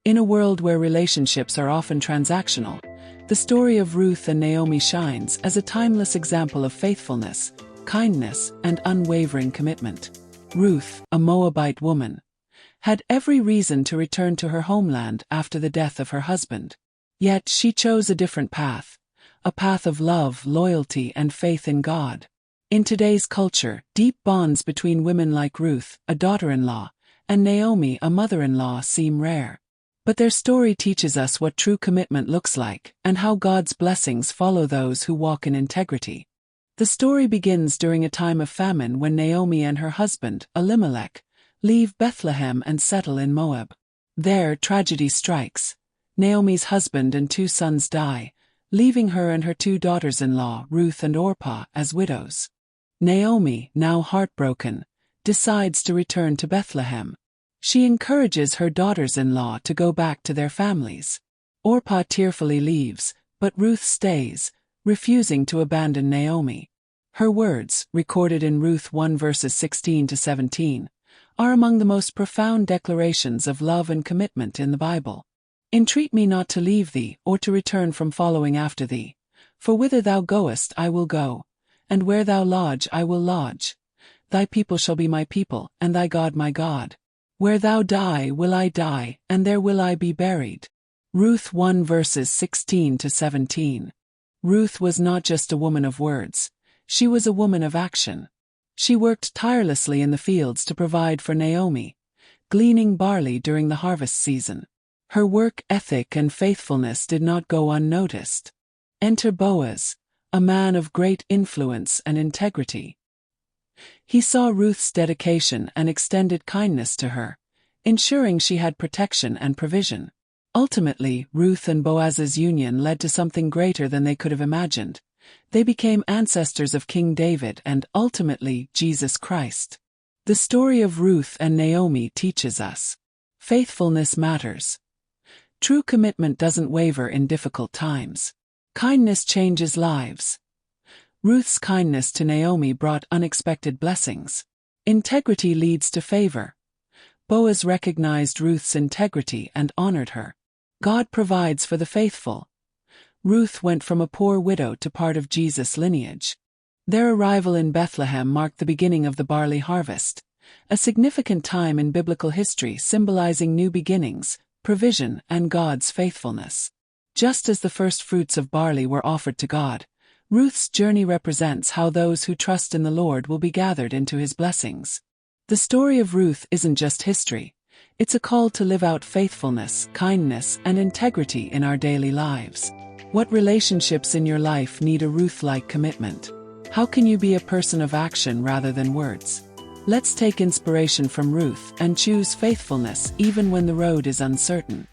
In a world where relationships are often transactional, the story of Ruth and Naomi shines as a timeless example of faithfulness, kindness, and unwavering commitment. Ruth, a Moabite woman, had every reason to return to her homeland after the death of her husband. Yet she chose a different path, a path of love, loyalty, and faith in God. In today's culture, deep bonds between women like Ruth, a daughter-in-law, and Naomi, a mother-in-law, seem rare. But their story teaches us what true commitment looks like and how God's blessings follow those who walk in integrity. The story begins during a time of famine when Naomi and her husband, Elimelech, leave Bethlehem and settle in Moab. There, tragedy strikes. Naomi's husband and 2 sons die, leaving her and her 2 daughters-in-law, Ruth and Orpah, as widows. Naomi, now heartbroken, decides to return to Bethlehem. She encourages her daughters-in-law to go back to their families. Orpah tearfully leaves, but Ruth stays, refusing to abandon Naomi. Her words, recorded in Ruth 1 verses 16 to 17, are among the most profound declarations of love and commitment in the Bible. Entreat me not to leave thee, or to return from following after thee. For whither thou goest I will go, and where thou lodge I will lodge. Thy people shall be my people, and thy God my God. Where thou die will I die, and there will I be buried. Ruth 1 verses 16 to 17. Ruth was not just a woman of words, she was a woman of action. She worked tirelessly in the fields to provide for Naomi, gleaning barley during the harvest season. Her work ethic and faithfulness did not go unnoticed. Enter Boaz, a man of great influence and integrity. He saw Ruth's dedication and extended kindness to her, ensuring she had protection and provision. Ultimately, Ruth and Boaz's union led to something greater than they could have imagined. They became ancestors of King David and, ultimately, Jesus Christ. The story of Ruth and Naomi teaches us faithfulness matters. True commitment doesn't waver in difficult times. Kindness changes lives. Ruth's kindness to Naomi brought unexpected blessings. Integrity leads to favor. Boaz recognized Ruth's integrity and honored her. God provides for the faithful. Ruth went from a poor widow to part of Jesus' lineage. Their arrival in Bethlehem marked the beginning of the barley harvest, a significant time in biblical history symbolizing new beginnings, provision, and God's faithfulness. Just as the first fruits of barley were offered to God, Ruth's journey represents how those who trust in the Lord will be gathered into His blessings. The story of Ruth isn't just history, it's a call to live out faithfulness, kindness, and integrity in our daily lives. What relationships in your life need a Ruth-like commitment? How can you be a person of action rather than words? Let's take inspiration from Ruth and choose faithfulness even when the road is uncertain.